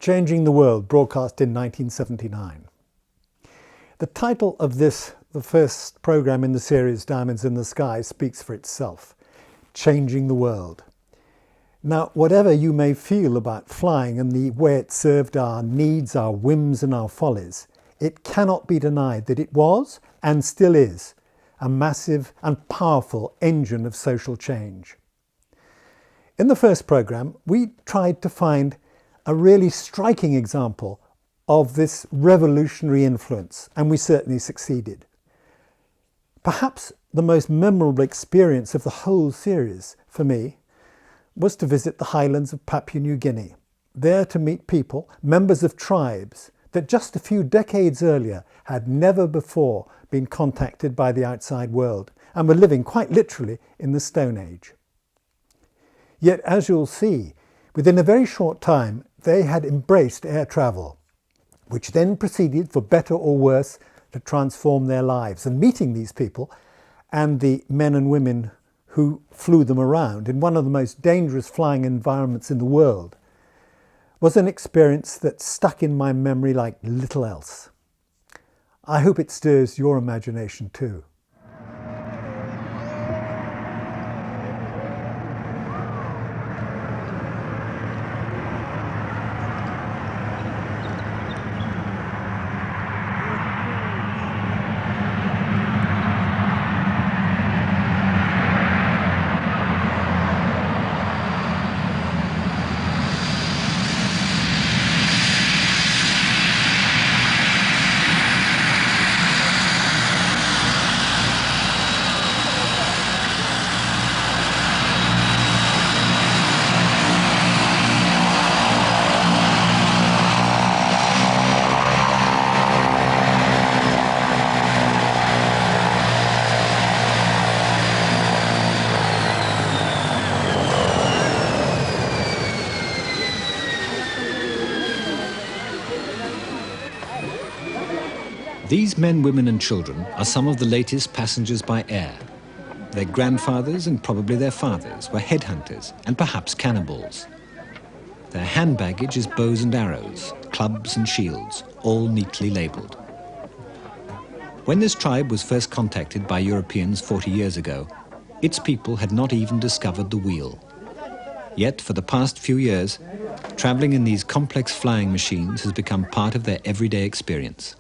Changing the World, broadcast in 1979. The title of this, the first programme in the series Diamonds in the Sky, speaks for itself. Changing the World. Now, whatever you may feel about flying and the way it served our needs, our whims and our follies, it cannot be denied that it was, and still is, a massive and powerful engine of social change. In the first programme, we tried to find a really striking example of this revolutionary influence, and we certainly succeeded. Perhaps the most memorable experience of the whole series, for me, was to visit the highlands of Papua New Guinea, there to meet people, members of tribes, that just a few decades earlier had never before been contacted by the outside world and were living quite literally in the Stone Age. Yet, as you'll see, within a very short time they had embraced air travel, which then proceeded, for better or worse, to transform their lives. And meeting these people and the men and women who flew them around in one of the most dangerous flying environments in the world was an experience that stuck in my memory like little else. I hope it stirs your imagination too. These men, women and children are some of the latest passengers by air. Their grandfathers and probably their fathers were headhunters and perhaps cannibals. Their hand baggage is bows and arrows, clubs and shields, all neatly labelled. When this tribe was first contacted by Europeans 40 years ago, its people had not even discovered the wheel. Yet for the past few years, travelling in these complex flying machines has become part of their everyday experience.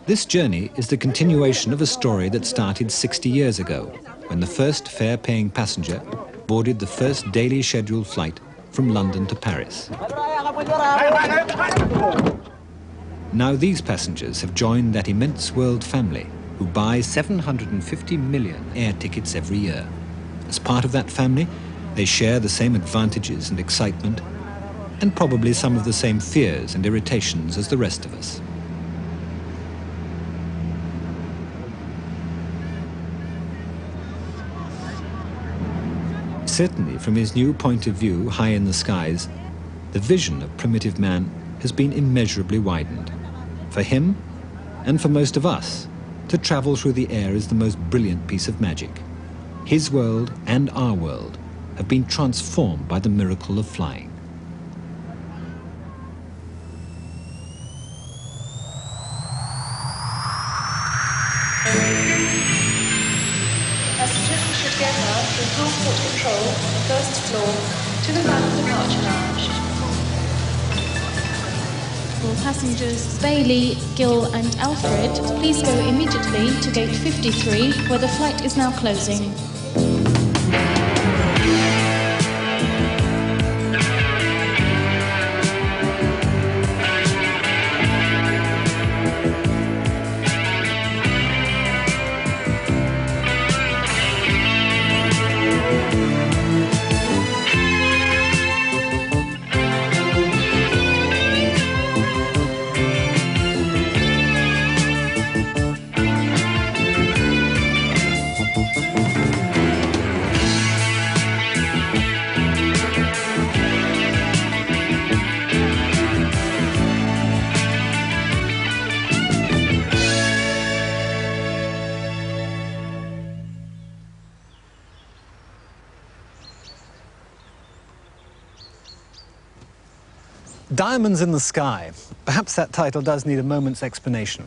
This journey is the continuation of a story that started 60 years ago, when the first fare-paying passenger boarded the first daily scheduled flight from London to Paris. Now these passengers have joined that immense world family who buy 750 million air tickets every year. As part of that family, they share the same advantages and excitement, and probably some of the same fears and irritations as the rest of us. Certainly, from his new point of view high in the skies, the vision of primitive man has been immeasurably widened. For him, and for most of us, to travel through the air is the most brilliant piece of magic. His world and our world have been transformed by the miracle of flying. Passengers should get out through passport control on the first floor to the main departure lounge. For passengers Bailey, Gill and Alfred, please go immediately to gate 53 where the flight is now closing. Diamonds in the Sky. Perhaps that title does need a moment's explanation.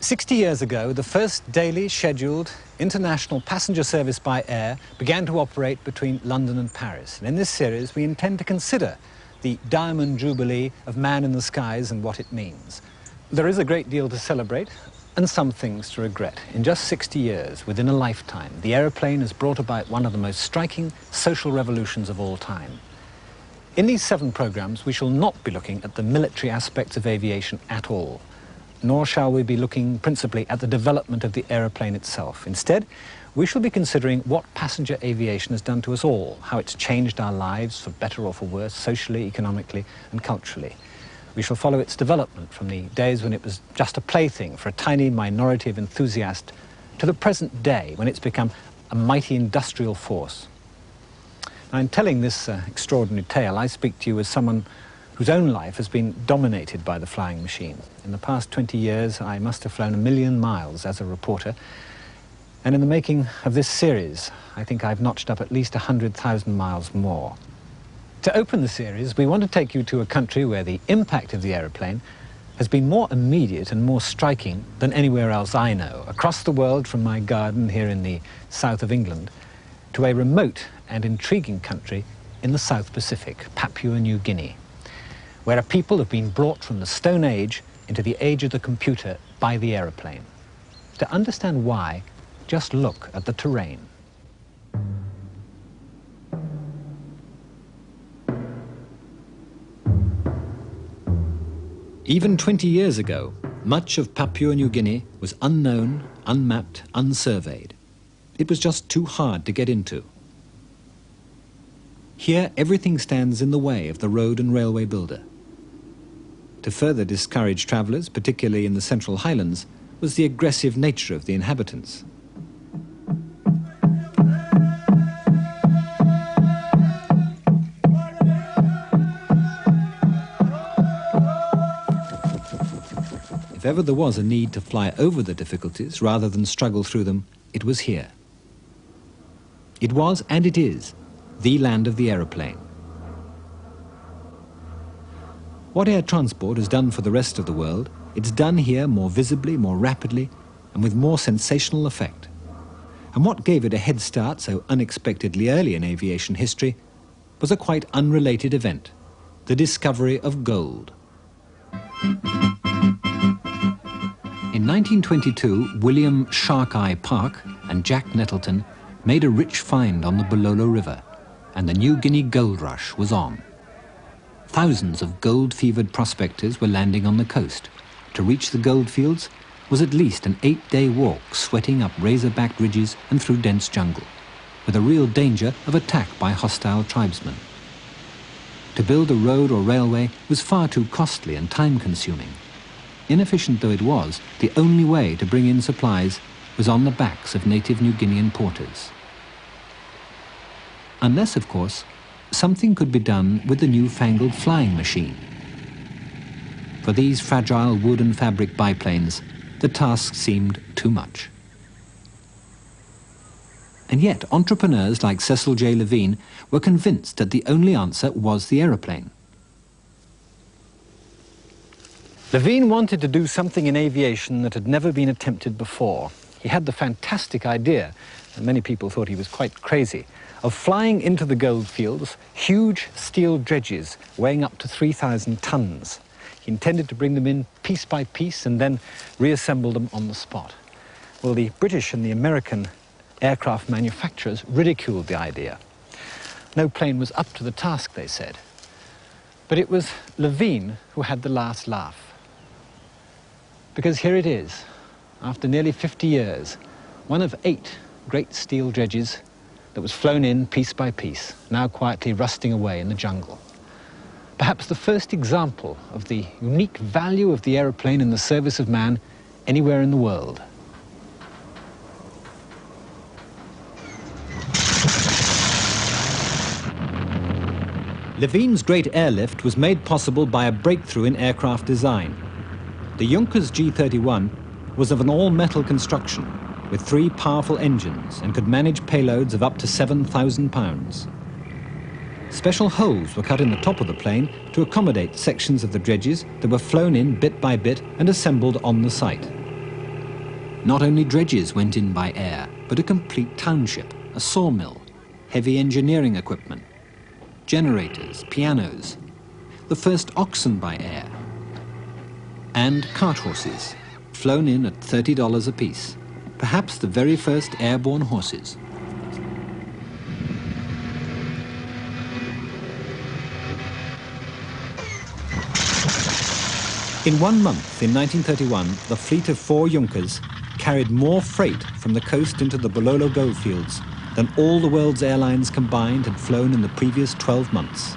60 years ago, the first daily scheduled international passenger service by air began to operate between London and Paris. And in this series, we intend to consider the Diamond Jubilee of man in the skies and what it means. There is a great deal to celebrate and some things to regret. In just 60 years, within a lifetime, the aeroplane has brought about one of the most striking social revolutions of all time. In these 7 programs, we shall not be looking at the military aspects of aviation at all, nor shall we be looking principally at the development of the aeroplane itself. Instead, we shall be considering what passenger aviation has done to us all, how it's changed our lives for better or for worse, socially, economically, and culturally. We shall follow its development from the days when it was just a plaything for a tiny minority of enthusiasts to the present day when it's become a mighty industrial force. Now, in telling this extraordinary tale, I speak to you as someone whose own life has been dominated by the flying machine. In the past 20 years, I must have flown 1 million miles as a reporter, and in the making of this series, I think I've notched up at least 100,000 miles more. To open the series, we want to take you to a country where the impact of the aeroplane has been more immediate and more striking than anywhere else I know. Across the world, from my garden here in the south of England, to a remote and intriguing country in the South Pacific, Papua New Guinea, where a people have been brought from the Stone Age into the age of the computer by the aeroplane. To understand why, just look at the terrain. Even 20 years ago, much of Papua New Guinea was unknown, unmapped, unsurveyed. It was just too hard to get into. Here, everything stands in the way of the road and railway builder. To further discourage travellers, particularly in the Central Highlands, was the aggressive nature of the inhabitants. If ever there was a need to fly over the difficulties rather than struggle through them, it was here. It was, and it is, the land of the aeroplane. What air transport has done for the rest of the world, it's done here more visibly, more rapidly, and with more sensational effect. And what gave it a head start so unexpectedly early in aviation history was a quite unrelated event, the discovery of gold. In 1922, William Shark-Eye Park and Jack Nettleton made a rich find on the Bololo River, and the New Guinea gold rush was on. Thousands of gold-fevered prospectors were landing on the coast. To reach the goldfields was at least an 8-day walk, sweating up razor-backed ridges and through dense jungle, with a real danger of attack by hostile tribesmen. To build a road or railway was far too costly and time-consuming. Inefficient though it was, the only way to bring in supplies was on the backs of native New Guinean porters. Unless, of course, something could be done with the newfangled flying machine. For these fragile wood and fabric biplanes, the task seemed too much. And yet, entrepreneurs like Cecil J. Levine were convinced that the only answer was the aeroplane. Levine wanted to do something in aviation that had never been attempted before. He had the fantastic idea, and many people thought he was quite crazy, of flying into the gold fields huge steel dredges weighing up to 3,000 tons. He intended to bring them in piece by piece and then reassemble them on the spot. Well, the British and the American aircraft manufacturers ridiculed the idea. No plane was up to the task, they said. But it was Levine who had the last laugh. Because here it is, after nearly 50 years, one of 8 great steel dredges that was flown in piece by piece, now quietly rusting away in the jungle. Perhaps the first example of the unique value of the aeroplane in the service of man anywhere in the world. Levine's great airlift was made possible by a breakthrough in aircraft design. The Junkers G-31 was of an all-metal construction with 3 powerful engines and could manage payloads of up to 7,000 pounds. Special holes were cut in the top of the plane to accommodate sections of the dredges that were flown in bit by bit and assembled on the site. Not only dredges went in by air, but a complete township, a sawmill, heavy engineering equipment, generators, pianos, the first oxen by air, and cart horses, flown in at $30 apiece, perhaps the very first airborne horses. In 1 month, in 1931, the fleet of 4 Junkers carried more freight from the coast into the Bololo goldfields than all the world's airlines combined had flown in the previous 12 months.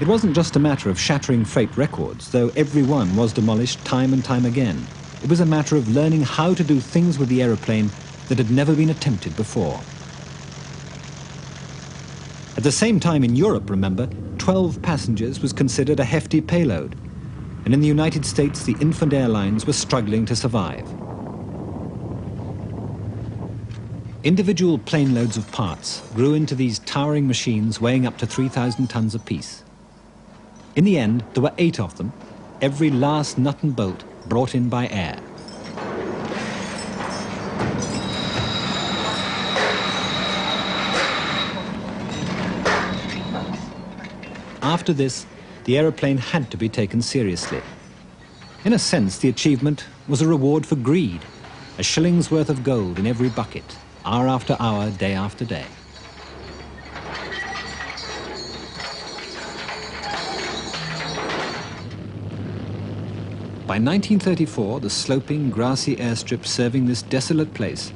It wasn't just a matter of shattering freight records, though every one was demolished time and time again. It was a matter of learning how to do things with the aeroplane that had never been attempted before. At the same time in Europe, remember, 12 passengers was considered a hefty payload, and in the United States the infant airlines were struggling to survive. Individual plane loads of parts grew into these towering machines weighing up to 3,000 tons apiece. In the end, there were 8 of them, every last nut and bolt brought in by air. After this, the aeroplane had to be taken seriously. In a sense, the achievement was a reward for greed, a shilling's worth of gold in every bucket, hour after hour, day after day. By 1934, the sloping, grassy airstrips serving this desolate place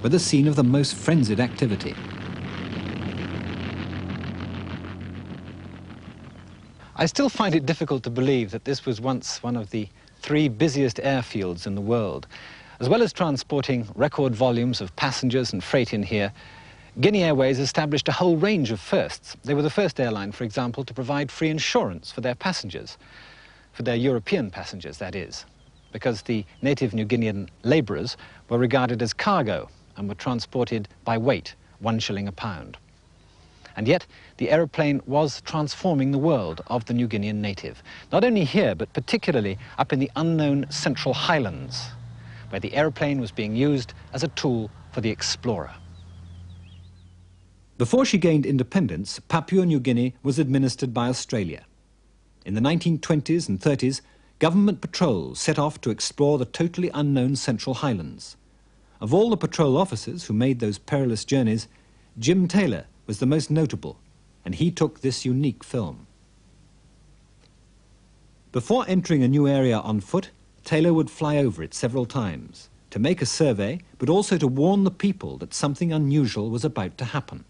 were the scene of the most frenzied activity. I still find it difficult to believe that this was once one of the 3 busiest airfields in the world. As well as transporting record volumes of passengers and freight in here, Guinea Airways established a whole range of firsts. They were the first airline, for example, to provide free insurance for their passengers, for their European passengers, that is, because the native New Guinean labourers were regarded as cargo and were transported by weight, 1 shilling a pound. And yet, the aeroplane was transforming the world of the New Guinean native. Not only here, but particularly up in the unknown Central Highlands, where the aeroplane was being used as a tool for the explorer. Before she gained independence, Papua New Guinea was administered by Australia. In the 1920s and 30s, government patrols set off to explore the totally unknown Central Highlands. Of all the patrol officers who made those perilous journeys, Jim Taylor was the most notable, and he took this unique film. Before entering a new area on foot, Taylor would fly over it several times to make a survey, but also to warn the people that something unusual was about to happen.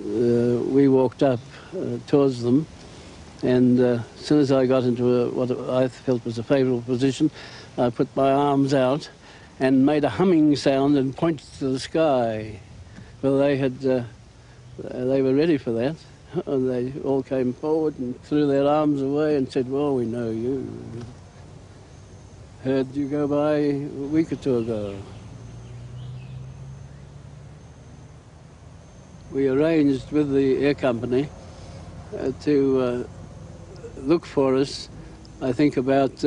We walked up towards them, and as soon as I got into what I felt was a favourable position, I put my arms out and made a humming sound and pointed to the sky. Well, they were ready for that. And they all came forward and threw their arms away and said, "Well, we know you. Heard you go by a week or 2 ago." We arranged with the air company to look for us, I think about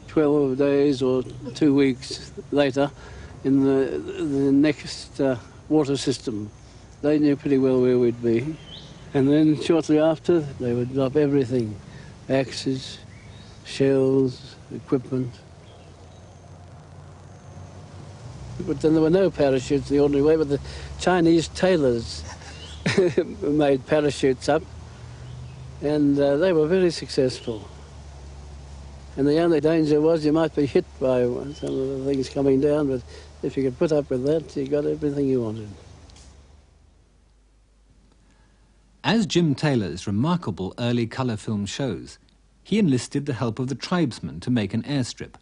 12 days or 2 weeks later in the next water system. They knew pretty well where we'd be. And then shortly after, they would drop everything, axes, shells, equipment. But then there were no parachutes the ordinary way, but the Chinese tailors made parachutes up, and they were very successful. And the only danger was you might be hit by some of the things coming down, but if you could put up with that, you got everything you wanted. As Jim Taylor's remarkable early colour film shows, he enlisted the help of the tribesmen to make an airstrip.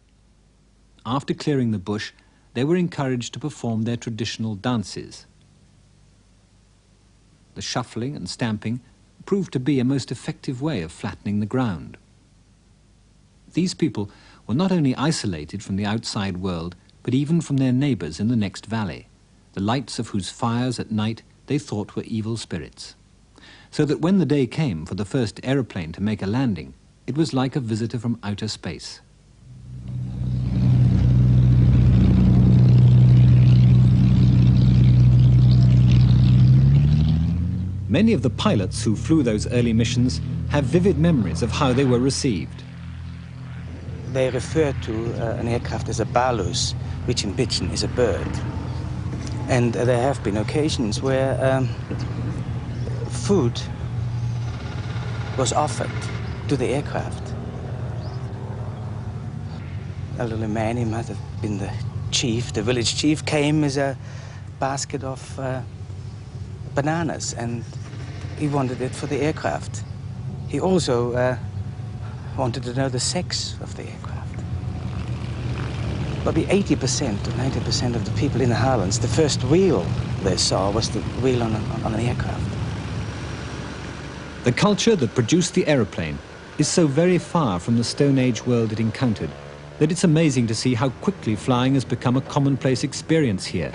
After clearing the bush, they were encouraged to perform their traditional dances. The shuffling and stamping proved to be a most effective way of flattening the ground. These people were not only isolated from the outside world, but even from their neighbours in the next valley. the lights of whose fires at night they thought were evil spirits. So that when the day came for the first aeroplane to make a landing, it was like a visitor from outer space. Many of the pilots who flew those early missions have vivid memories of how they were received. They refer to an aircraft as a balus, which in Pidgin is a bird. And there have been occasions where food was offered to the aircraft. A little man, he might have been the chief, the village chief, came as a basket of bananas, and he wanted it for the aircraft. He also wanted to know the sex of the aircraft. Probably 80% to 90% of the people in the Highlands, the first wheel they saw was the wheel on an aircraft. The culture that produced the aeroplane is so very far from the Stone Age world it encountered that it's amazing to see how quickly flying has become a commonplace experience here.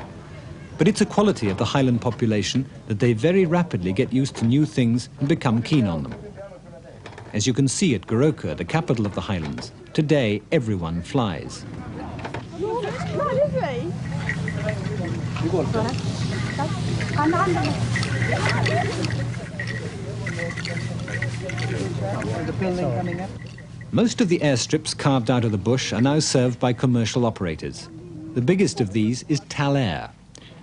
But it's a quality of the Highland population that they very rapidly get used to new things and become keen on them. As you can see at Goroka, the capital of the Highlands, today everyone flies. Most of the airstrips carved out of the bush are now served by commercial operators. The biggest of these is Talair.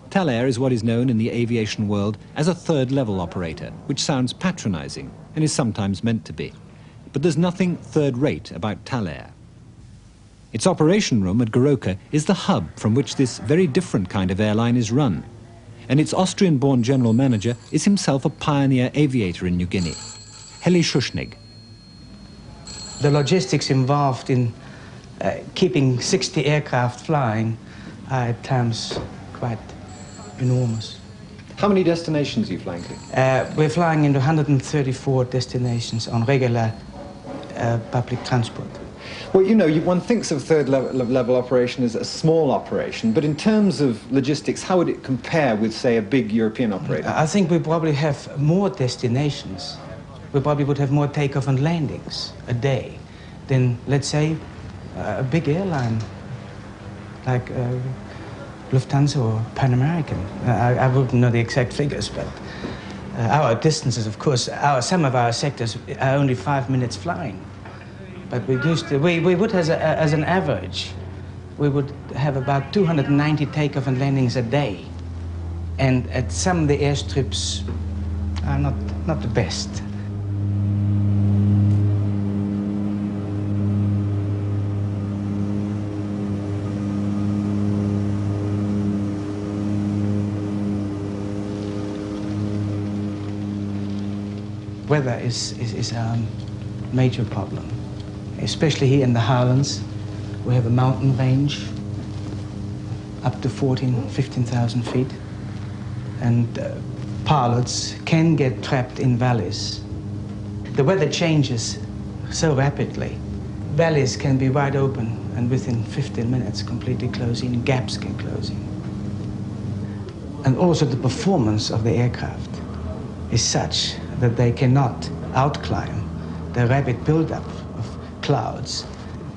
Talair is what is known in the aviation world as a third-level operator, which sounds patronizing and is sometimes meant to be. But there's nothing third-rate about Talair. Its operation room at Goroka is the hub from which this very different kind of airline is run. And its Austrian-born general manager is himself a pioneer aviator in New Guinea, Heli Schuschnigg. The logistics involved in keeping 60 aircraft flying are at times quite enormous. How many destinations are you flying to? We're flying into 134 destinations on regular public transport. Well, you know, one thinks of third level operation as a small operation, but in terms of logistics, how would it compare with, say, a big European operator? I think we probably have more destinations. We probably would have more takeoff and landings a day than, let's say, a big airline like Lufthansa or Pan American. I wouldn't know the exact figures, but our distances, of course, some of our sectors are only 5 minutes flying. But we would, as an average, we would have about 290 takeoff and landings a day. And at some of the airstrips are not the best. Weather is a major problem, especially here in the Highlands. We have a mountain range up to 15,000 feet, and pilots can get trapped in valleys. The weather changes so rapidly. Valleys can be wide open and within 15 minutes completely close in, gaps can close in. And also the performance of the aircraft is such that they cannot outclimb the rapid buildup of clouds.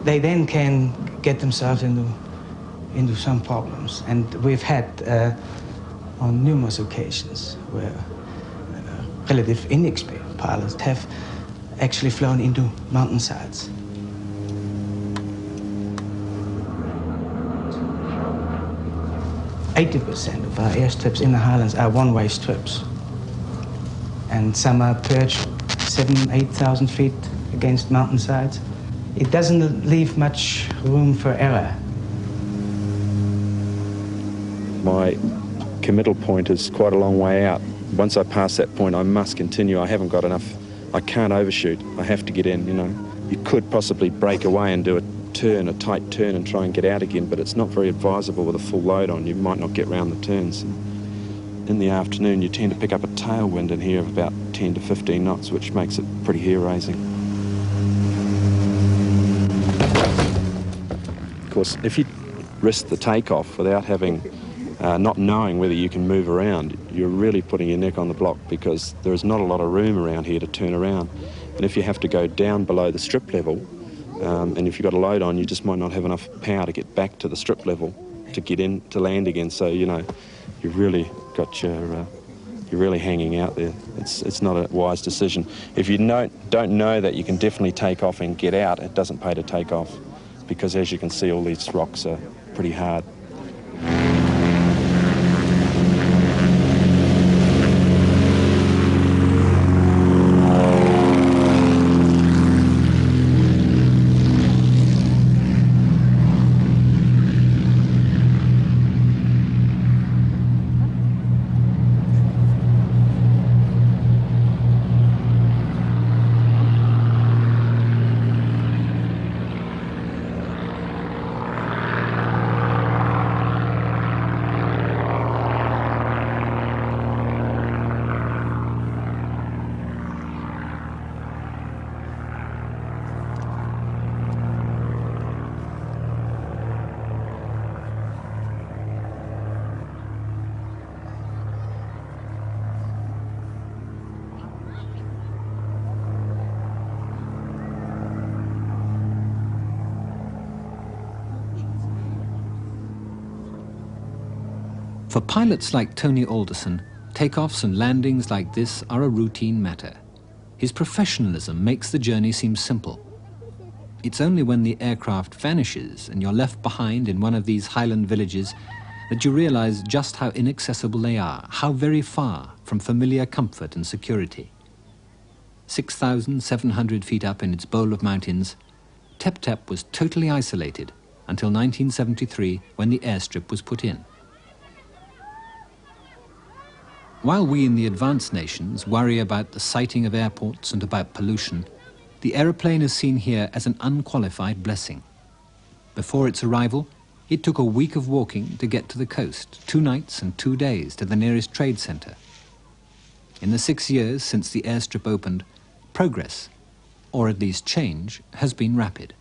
They then can get themselves into some problems. And we've had on numerous occasions where relative inexperienced pilots have actually flown into mountainsides. %80 of our airstrips in the Highlands are one-way strips. And some are perched 7,000 to 8,000 feet against mountainsides. It doesn't leave much room for error. My committal point is quite a long way out. Once I pass that point, I must continue. I haven't got enough. I can't overshoot. I have to get in, you know. You could possibly break away and do a turn, a tight turn, and try and get out again, but it's not very advisable with a full load on. You might not get round the turns. In the afternoon, you tend to pick up a tailwind in here of about 10 to 15 knots, which makes it pretty hair-raising. Of course, if you risk the takeoff without having not knowing whether you can move around, you're really putting your neck on the block, because there is not a lot of room around here to turn around. And if you have to go down below the strip level, and if you've got a load on, you just might not have enough power to get back to the strip level to get in to land again. So, you know, you've really got your, you're really hanging out there. It's not a wise decision. If you don't know that you can definitely take off and get out, it doesn't pay to take off, because as you can see, all these rocks are pretty hard. For pilots like Tony Alderson, takeoffs and landings like this are a routine matter. His professionalism makes the journey seem simple. It's only when the aircraft vanishes and you're left behind in one of these highland villages that you realize just how inaccessible they are, how very far from familiar comfort and security. 6,700 feet up in its bowl of mountains, Tep Tep was totally isolated until 1973, when the airstrip was put in. While we in the advanced nations worry about the siting of airports and about pollution, the aeroplane is seen here as an unqualified blessing. Before its arrival, it took a week of walking to get to the coast, 2 nights and 2 days to the nearest trade centre. In the 6 years since the airstrip opened, progress, or at least change, has been rapid.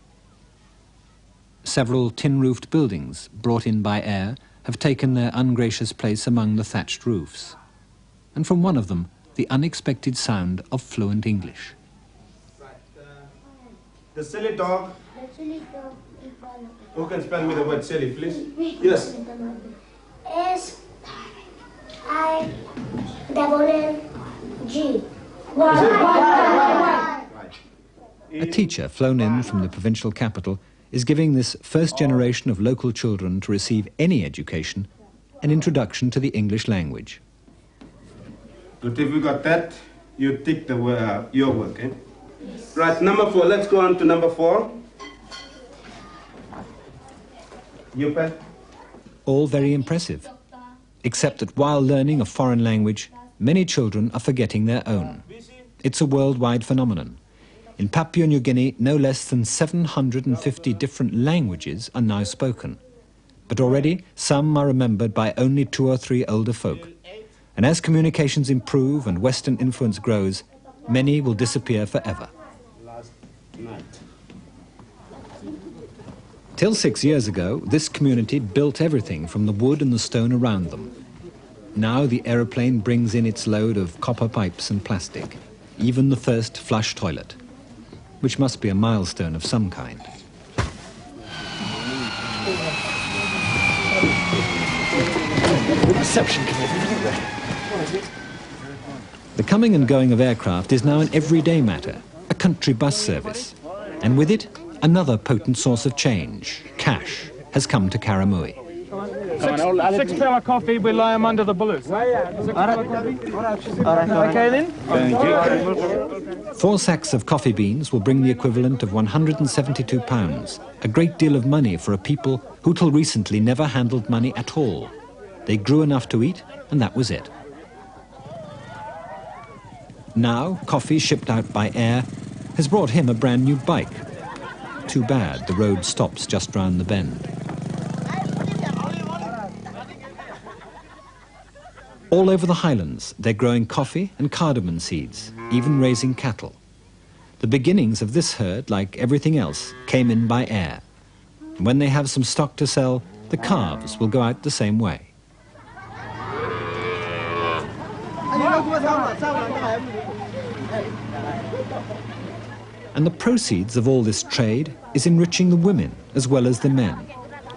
Several tin-roofed buildings, brought in by air, have taken their ungracious place among the thatched roofs. And from one of them, the unexpected sound of fluent English. The silly dog. Who can spell me the word silly, please? Yes. S-I-N-N-G. A teacher flown in from the provincial capital is giving this first generation of local children to receive any education an introduction to the English language. But if you got that, you tick the your work, eh? Yes. Right, number 4. Let's go on to number 4. You pen? All very impressive, except that while learning a foreign language, many children are forgetting their own. It's a worldwide phenomenon. In Papua New Guinea, no less than 750 different languages are now spoken. But already, some are remembered by only 2 or 3 older folk. And as communications improve and Western influence grows, many will disappear forever. Till 6 years ago, this community built everything from the wood and the stone around them. Now the aeroplane brings in its load of copper pipes and plastic, even the first flush toilet, which must be a milestone of some kind. The reception committee. The coming and going of aircraft is now an everyday matter, a country bus service. And with it, another potent source of change, cash, has come to Karamui. 6 power coffee, we lie them under the bullets. 6 power coffee? Okay then? Thank you. 4 sacks of coffee beans will bring the equivalent of £172, a great deal of money for a people who till recently never handled money at all. They grew enough to eat, and that was it. Now, coffee shipped out by air has brought him a brand new bike. Too bad the road stops just round the bend. All over the highlands, they're growing coffee and cardamom seeds, even raising cattle. The beginnings of this herd, like everything else, came in by air. When they have some stock to sell, the calves will go out the same way. And the proceeds of all this trade is enriching the women as well as the men,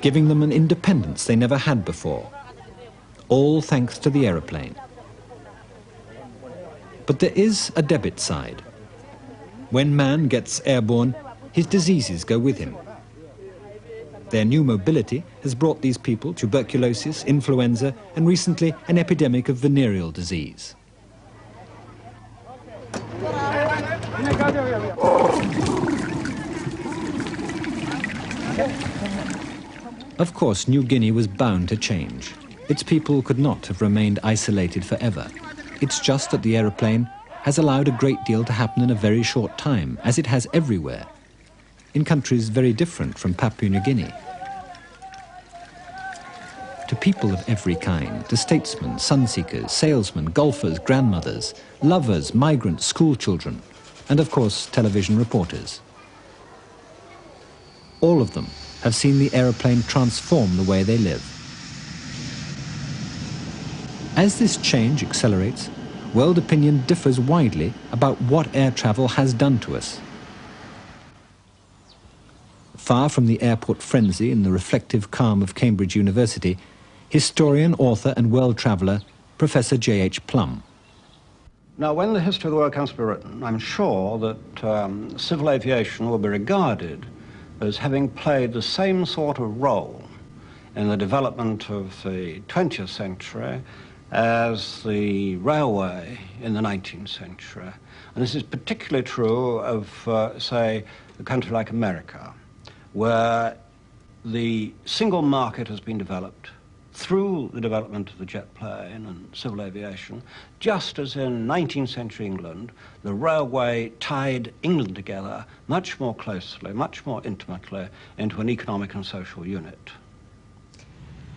giving them an independence they never had before. All thanks to the aeroplane. But there is a debit side. When man gets airborne, his diseases go with him. Their new mobility has brought these people tuberculosis, influenza, and recently an epidemic of venereal disease. Of course, New Guinea was bound to change. Its people could not have remained isolated forever. It's just that the aeroplane has allowed a great deal to happen in a very short time, as it has everywhere, in countries very different from Papua New Guinea. To people of every kind, to statesmen, sun-seekers, salesmen, golfers, grandmothers, lovers, migrants, school children, and of course television reporters. All of them have seen the aeroplane transform the way they live. As this change accelerates, world opinion differs widely about what air travel has done to us. Far from the airport frenzy and the reflective calm of Cambridge University, historian, author and world traveller Professor J.H. Plum. Now, when the history of the world comes to be written, I'm sure that civil aviation will be regarded as having played the same sort of role in the development of the 20th century as the railway in the 19th century. And this is particularly true of, say, a country like America, where the single market has been developed through the development of the jet plane and civil aviation, just as in 19th century England, the railway tied England together much more closely, much more intimately into an economic and social unit.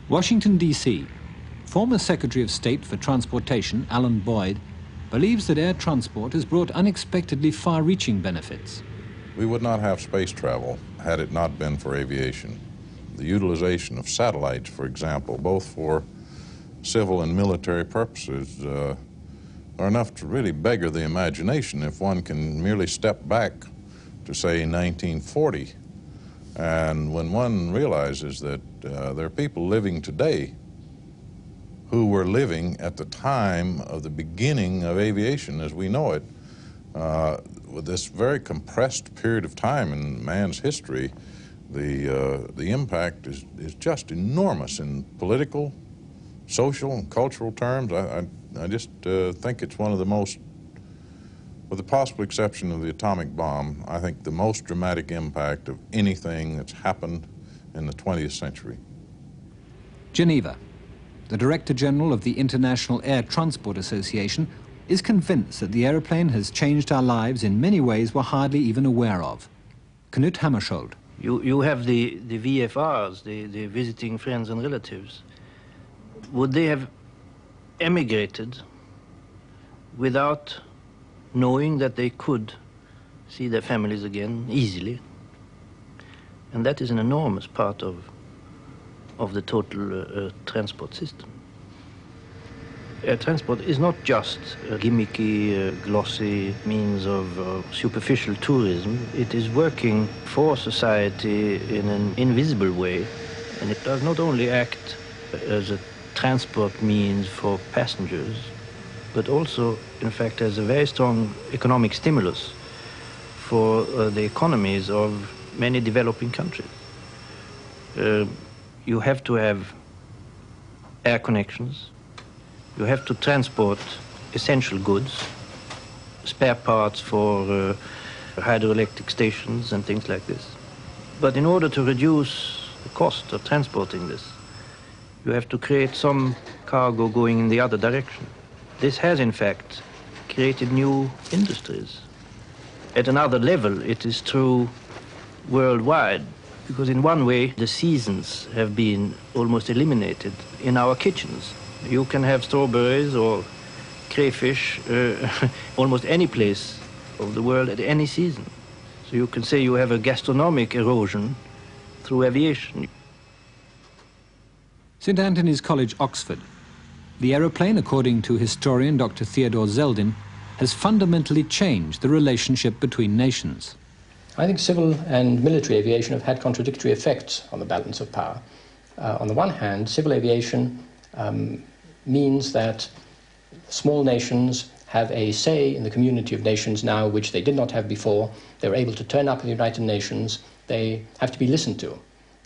Washington, D.C. Former Secretary of State for Transportation, Alan Boyd, believes that air transport has brought unexpectedly far-reaching benefits. We would not have space travel had it not been for aviation. The utilization of satellites, for example, both for civil and military purposes, are enough to really beggar the imagination if one can merely step back to, say, 1940. And when one realizes that there are people living today who were living at the time of the beginning of aviation as we know it, with this very compressed period of time in man's history, the impact is just enormous in political, social, and cultural terms. I just think it's one of the most, with the possible exception of the atomic bomb, I think the most dramatic impact of anything that's happened in the 20th century. Geneva, the Director General of the International Air Transport Association, is convinced that the aeroplane has changed our lives in many ways we're hardly even aware of. Knut Hammarskjöld. You have the VFRs, the visiting friends and relatives. Would they have emigrated without knowing that they could see their families again easily? And that is an enormous part of the total transport system. Air transport is not just a gimmicky, glossy means of superficial tourism. It is working for society in an invisible way. And it does not only act as a transport means for passengers, but also, in fact, as a very strong economic stimulus for the economies of many developing countries. You have to have air connections. You have to transport essential goods, spare parts for hydroelectric stations and things like this. But in order to reduce the cost of transporting this, you have to create some cargo going in the other direction. This has, in fact, created new industries. At another level, it is true worldwide, because in one way, the seasons have been almost eliminated in our kitchens. You can have strawberries or crayfish almost any place of the world at any season. So you can say you have a gastronomic erosion through aviation. St Antony's College, Oxford. The aeroplane, according to historian Dr. Theodore Zeldin, has fundamentally changed the relationship between nations. I think civil and military aviation have had contradictory effects on the balance of power. On the one hand, civil aviation means that small nations have a say in the community of nations now, which they did not have before. They're able to turn up at the United Nations. They have to be listened to.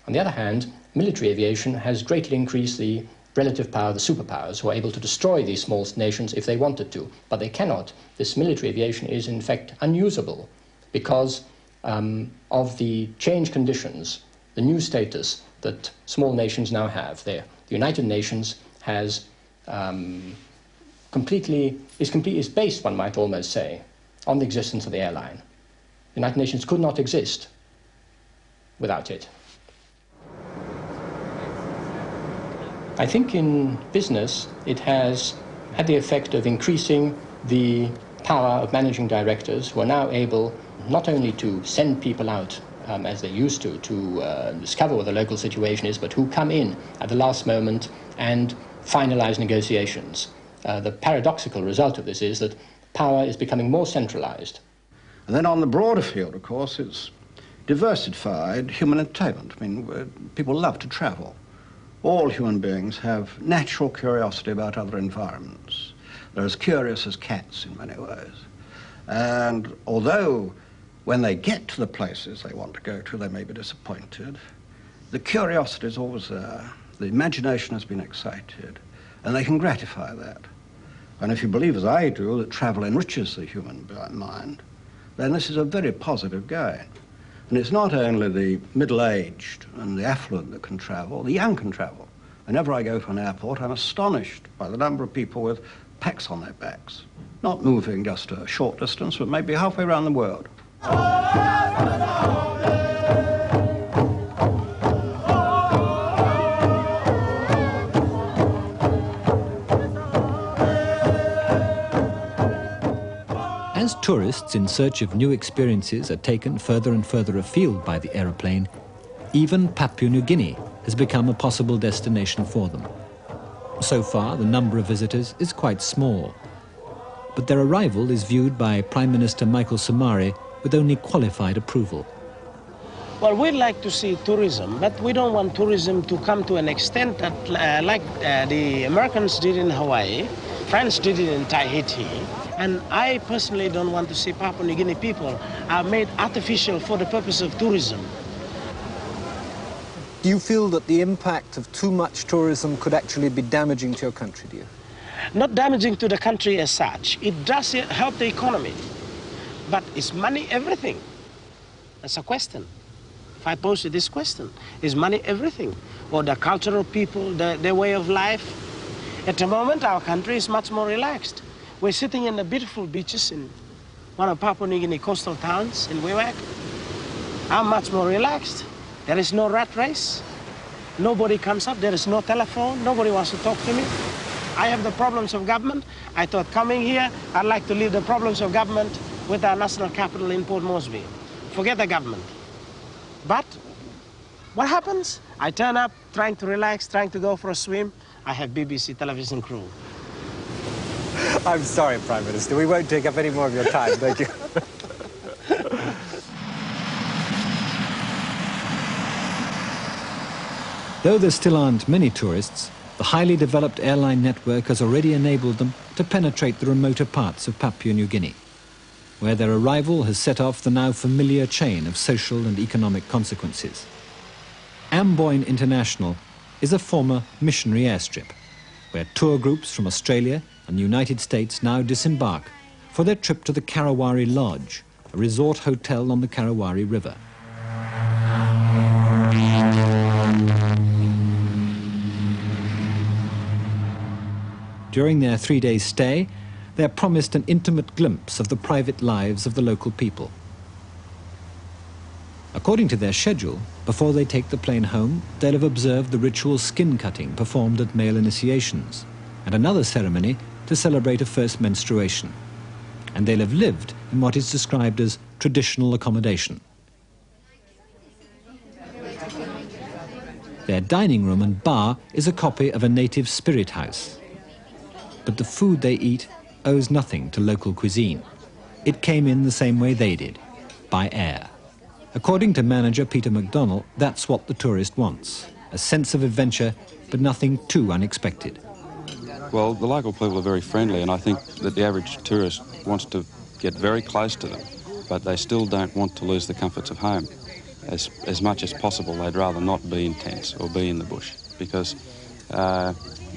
On the other hand, military aviation has greatly increased the relative power of the superpowers, who are able to destroy these small nations if they wanted to, but they cannot. This military aviation is in fact unusable because of the changed conditions, the new status that small nations now have. The United Nations has is based, one might almost say, on the existence of the airline. The United Nations could not exist without it. I think in business it has had the effect of increasing the power of managing directors, who are now able not only to send people out as they used to discover what the local situation is, but who come in at the last moment and finalize negotiations. The paradoxical result of this is that power is becoming more centralized. And then on the broader field, of course, it's diversified human entertainment. I mean, people love to travel. All human beings have natural curiosity about other environments. They're as curious as cats in many ways. And although when they get to the places they want to go to, they may be disappointed, the curiosity is always there. The imagination has been excited, and they can gratify that. And if you believe, as I do, that travel enriches the human mind, then this is a very positive gain. And it's not only the middle-aged and the affluent that can travel, the young can travel. Whenever I go to an airport, I'm astonished by the number of people with packs on their backs, not moving just a short distance, but maybe halfway around the world. As tourists in search of new experiences are taken further and further afield by the aeroplane, even Papua New Guinea has become a possible destination for them. So far, the number of visitors is quite small, but their arrival is viewed by Prime Minister Michael Somare with only qualified approval. Well, we'd like to see tourism, but we don't want tourism to come to an extent that, like the Americans did in Hawaii, France did it in Tahiti, and I personally don't want to see Papua New Guinea people are made artificial for the purpose of tourism. Do you feel that the impact of too much tourism could actually be damaging to your country, do you? Not damaging to the country as such. It does help the economy. But is money everything? That's a question. If I pose this question, is money everything? Or the cultural people, their way of life? At the moment, our country is much more relaxed. We're sitting in the beautiful beaches in one of Papua New Guinea coastal towns in Wewak. I'm much more relaxed. There is no rat race. Nobody comes up. There is no telephone. Nobody wants to talk to me. I have the problems of government. I thought coming here, I'd like to leave the problems of government with our national capital in Port Moresby. Forget the government. But what happens? I turn up trying to relax, trying to go for a swim. I have BBC television crew. I'm sorry, Prime Minister. We won't take up any more of your time. Thank you. Though there still aren't many tourists, the highly developed airline network has already enabled them to penetrate the remoter parts of Papua New Guinea, where their arrival has set off the now familiar chain of social and economic consequences. Amboyne International is a former missionary airstrip, where tour groups from Australia and the United States now disembark for their trip to the Karawari Lodge, a resort hotel on the Karawari River. During their 3-day stay, they are promised an intimate glimpse of the private lives of the local people. According to their schedule, before they take the plane home, they'll have observed the ritual skin cutting performed at male initiations, and another ceremony to celebrate a first menstruation. And they'll have lived in what is described as traditional accommodation. Their dining room and bar is a copy of a native spirit house. but the food they eat owes nothing to local cuisine. It came in the same way they did, by air. According to manager Peter McDonnell, that's what the tourist wants, a sense of adventure, but nothing too unexpected. Well, the local people are very friendly, and I think that the average tourist wants to get very close to them, but they still don't want to lose the comforts of home. As much as possible, they'd rather not be in tents or be in the bush, because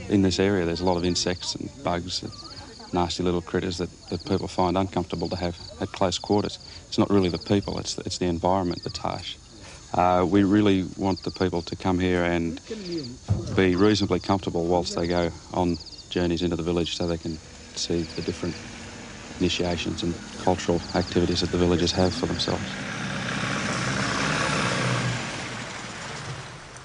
in this area there's a lot of insects and bugs and nasty little critters that people find uncomfortable to have at close quarters. It's not really the people, it's the environment that's harsh. We really want the people to come here and be reasonably comfortable whilst they go on journeys into the village, so they can see the different initiations and cultural activities that the villagers have for themselves.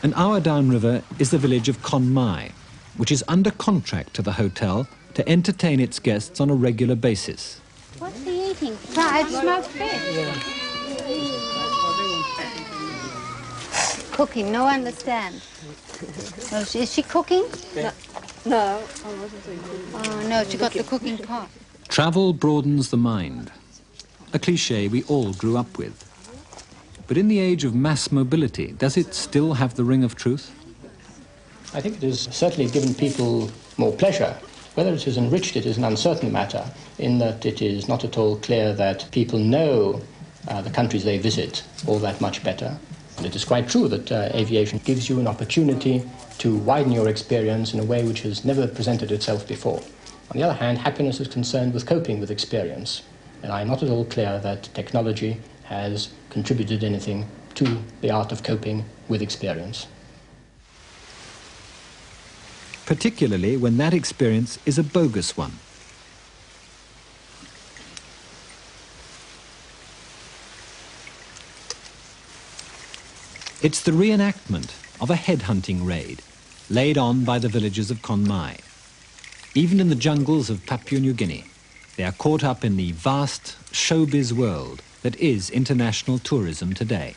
An hour downriver is the village of Con Mai, which is under contract to the hotel to entertain its guests on a regular basis. What's he eating? Fried smoked fish. Cooking, no understand. Oh, is she cooking? No. No, I wasn't thinking. Oh, no, she got the cooking pot. Travel broadens the mind, a cliché we all grew up with. But in the age of mass mobility, does it still have the ring of truth? I think it has certainly given people more pleasure. Whether it has enriched it is an uncertain matter, in that it is not at all clear that people know the countries they visit all that much better. And it is quite true that aviation gives you an opportunity to widen your experience in a way which has never presented itself before. On the other hand, happiness is concerned with coping with experience, and I'm not at all clear that technology has contributed anything to the art of coping with experience. Particularly when that experience is a bogus one. It's the reenactment of a headhunting raid laid on by the villagers of Con Mai. Even in the jungles of Papua New Guinea, they are caught up in the vast showbiz world that is international tourism today.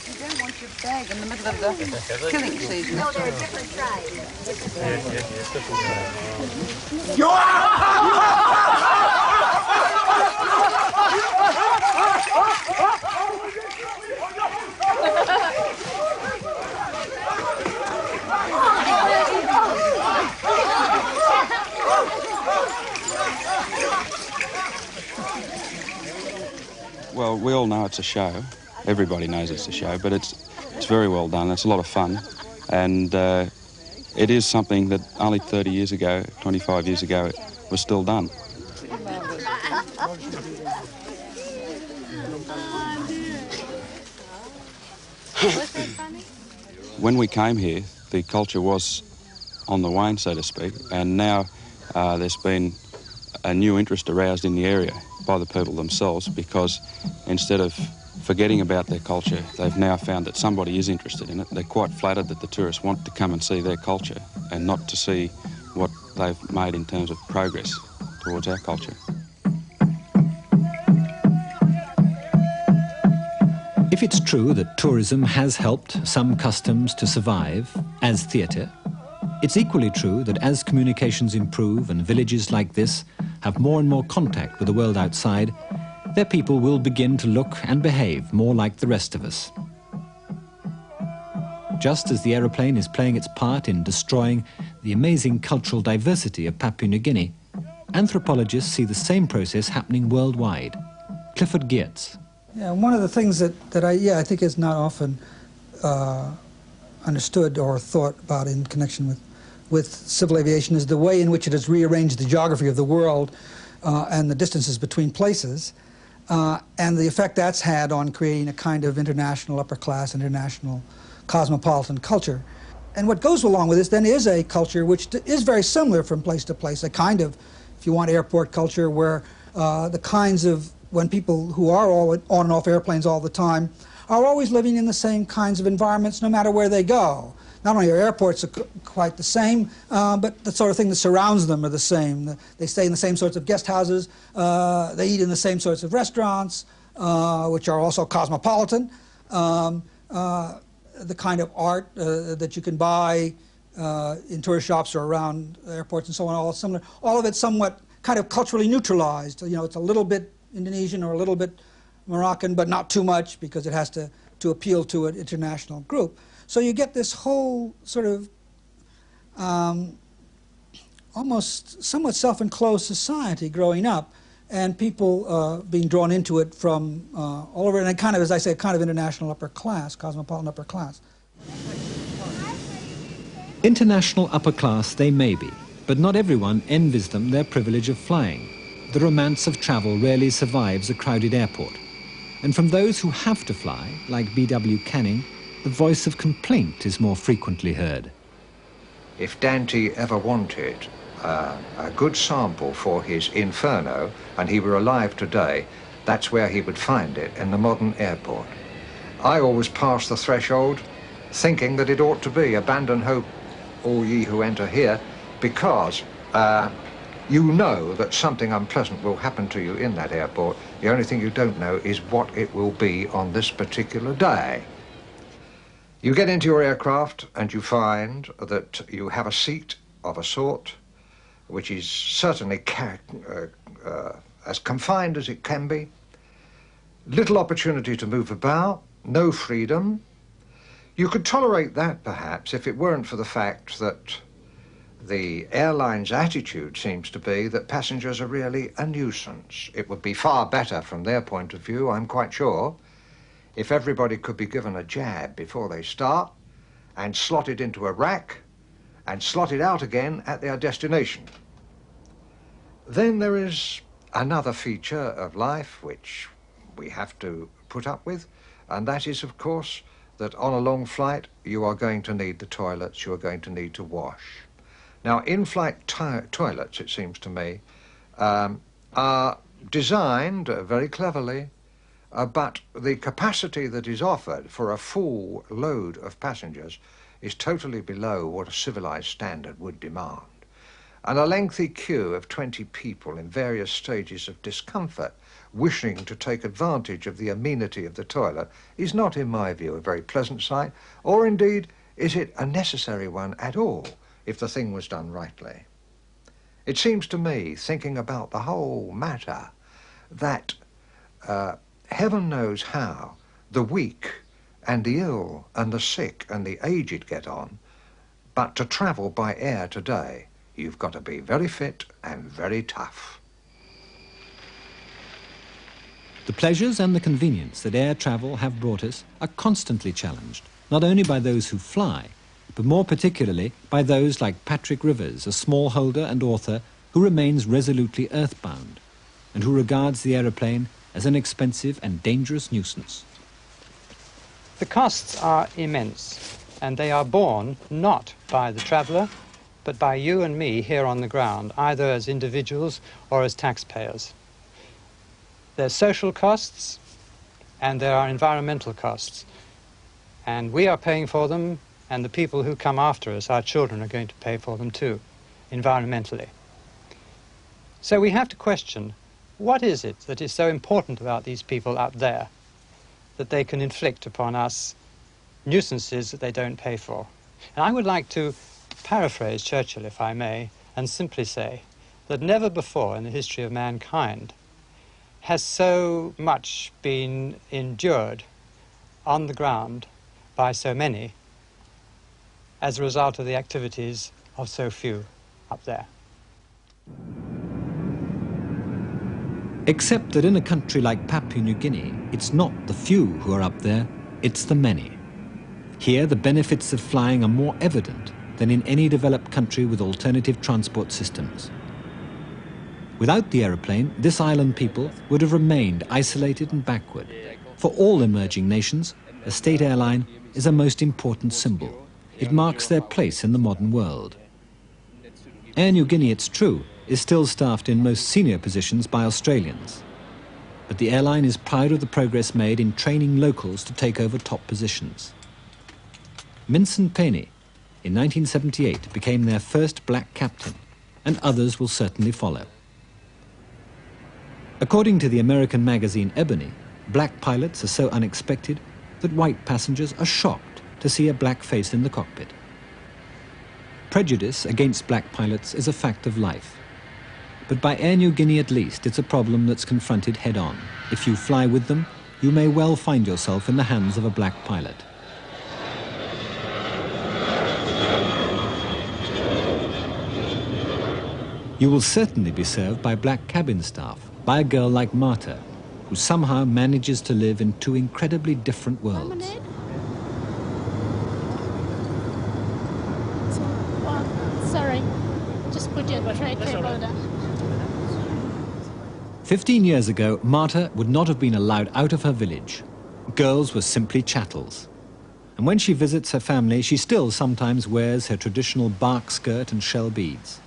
You don't want your bag in the middle of the killing season. No, they're a different tribe. Well, we all know it's a show. Everybody knows it's a show, but it's very well done. It's a lot of fun, and it is something that only 30 years ago, 25 years ago, it was still done. When we came here, the culture was on the wane, so to speak, and now there's been a new interest aroused in the area by the people themselves, because instead of forgetting about their culture, they've now found that somebody is interested in it. They're quite flattered that the tourists want to come and see their culture and not to see what they've made in terms of progress towards our culture. If it's true that tourism has helped some customs to survive as theatre, it's equally true that as communications improve and villages like this have more and more contact with the world outside, their people will begin to look and behave more like the rest of us. Just as the aeroplane is playing its part in destroying the amazing cultural diversity of Papua New Guinea, anthropologists see the same process happening worldwide. Clifford Geertz. Yeah, one of the things that I think is not often understood or thought about in connection with civil aviation is the way in which it has rearranged the geography of the world and the distances between places, and the effect that's had on creating a kind of international upper class, international cosmopolitan culture. And what goes along with this then is a culture which is very similar from place to place, a kind of, if you want, airport culture where the kinds of, when people who are all on and off airplanes all the time are always living in the same kinds of environments no matter where they go. not only are airports quite the same, but the sort of thing that surrounds them are the same. They stay in the same sorts of guest houses, they eat in the same sorts of restaurants, which are also cosmopolitan. The kind of art that you can buy in tourist shops or around airports and so on, all similar. All of it somewhat kind of culturally neutralized. You know, it's a little bit Indonesian or a little bit Moroccan, but not too much because it has to appeal to an international group. So you get this whole sort of almost somewhat self-enclosed society growing up, and people being drawn into it from all over, and kind of, as I say, kind of international upper class, cosmopolitan upper class. International upper class they may be, but not everyone envies them their privilege of flying. The romance of travel rarely survives a crowded airport. And from those who have to fly, like B.W. Canning, the voice of complaint is more frequently heard. If Dante ever wanted a good sample for his Inferno, and he were alive today, that's where he would find it, in the modern airport. I always pass the threshold thinking that it ought to be, abandon hope, all ye who enter here, because you know that something unpleasant will happen to you in that airport. The only thing you don't know is what it will be on this particular day. You get into your aircraft and you find that you have a seat of a sort which is certainly as confined as it can be. Little opportunity to move about, no freedom. You could tolerate that perhaps if it weren't for the fact that the airline's attitude seems to be that passengers are really a nuisance. It would be far better from their point of view, I'm quite sure, if everybody could be given a jab before they start and slotted into a rack and slotted out again at their destination. Then there is another feature of life which we have to put up with, and that is, of course, that on a long flight you are going to need the toilets, you are going to need to wash. Now, in-flight toilets, it seems to me, are designed very cleverly, but the capacity that is offered for a full load of passengers is totally below what a civilized standard would demand. And a lengthy queue of 20 people in various stages of discomfort wishing to take advantage of the amenity of the toilet is not, in my view, a very pleasant sight, or indeed is it a necessary one at all if the thing was done rightly. It seems to me, thinking about the whole matter, that heaven knows how the weak and the ill and the sick and the aged get on, but to travel by air today, you've got to be very fit and very tough. The pleasures and the convenience that air travel have brought us are constantly challenged, not only by those who fly, but more particularly by those like Patrick Rivers, a smallholder and author who remains resolutely earthbound and who regards the aeroplane as an expensive and dangerous nuisance. The costs are immense, and they are borne not by the traveller, but by you and me here on the ground, either as individuals or as taxpayers. There's social costs, and there are environmental costs. And we are paying for them, and the people who come after us, our children, are going to pay for them too, environmentally. So we have to question, what is it that is so important about these people up there that they can inflict upon us nuisances that they don't pay for? And I would like to paraphrase Churchill, if I may, and simply say that never before in the history of mankind has so much been endured on the ground by so many as a result of the activities of so few up there. Except that in a country like Papua New Guinea, it's not the few who are up there, it's the many. Here, the benefits of flying are more evident than in any developed country with alternative transport systems. Without the aeroplane, this island people would have remained isolated and backward. For all emerging nations, a state airline is a most important symbol. It marks their place in the modern world. Air New Guinea, it's true, is still staffed in most senior positions by Australians. But the airline is proud of the progress made in training locals to take over top positions. Minson Penny, in 1978 became their first black captain, and others will certainly follow. According to the American magazine Ebony, black pilots are so unexpected that white passengers are shocked to see a black face in the cockpit. Prejudice against black pilots is a fact of life. But by Air Niugini at least, it's a problem that's confronted head-on. If you fly with them, you may well find yourself in the hands of a black pilot. You will certainly be served by black cabin staff, by a girl like Marta, who somehow manages to live in two incredibly different worlds. Sorry, just put your tray cable down. 15 years ago, Marta would not have been allowed out of her village. Girls were simply chattels. And when she visits her family, she still sometimes wears her traditional bark skirt and shell beads.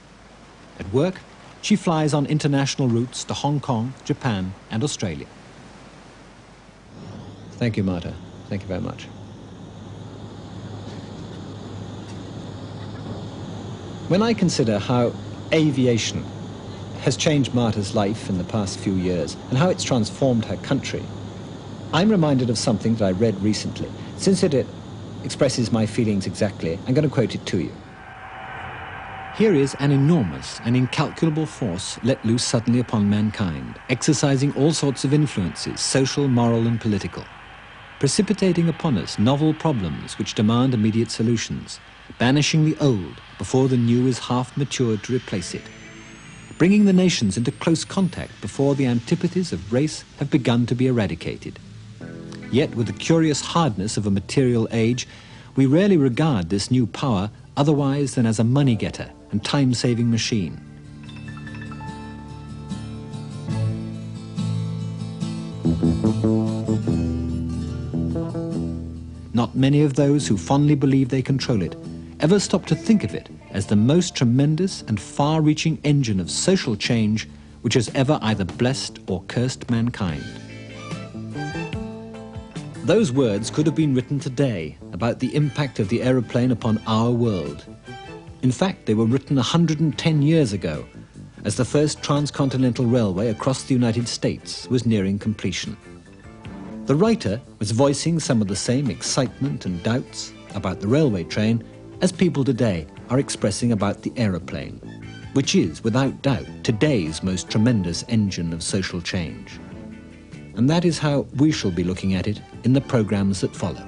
At work, she flies on international routes to Hong Kong, Japan, and Australia. Thank you, Marta. Thank you very much. When I consider how aviation has changed Marta's life in the past few years and how it's transformed her country, I'm reminded of something that I read recently. Since it expresses my feelings exactly, I'm going to quote it to you. Here is an enormous and incalculable force let loose suddenly upon mankind, exercising all sorts of influences, social, moral, and political, precipitating upon us novel problems which demand immediate solutions, banishing the old before the new is half matured to replace it, bringing the nations into close contact before the antipathies of race have begun to be eradicated. Yet, with the curious hardness of a material age, we rarely regard this new power otherwise than as a money-getter and time-saving machine. Not many of those who fondly believe they control it ever stop to think of it as the most tremendous and far-reaching engine of social change which has ever either blessed or cursed mankind. Those words could have been written today about the impact of the aeroplane upon our world. In fact, they were written 110 years ago, as the first transcontinental railway across the United States was nearing completion. The writer was voicing some of the same excitement and doubts about the railway train as people today are expressing about the aeroplane, which is, without doubt, today's most tremendous engine of social change. And that is how we shall be looking at it in the programs that follow.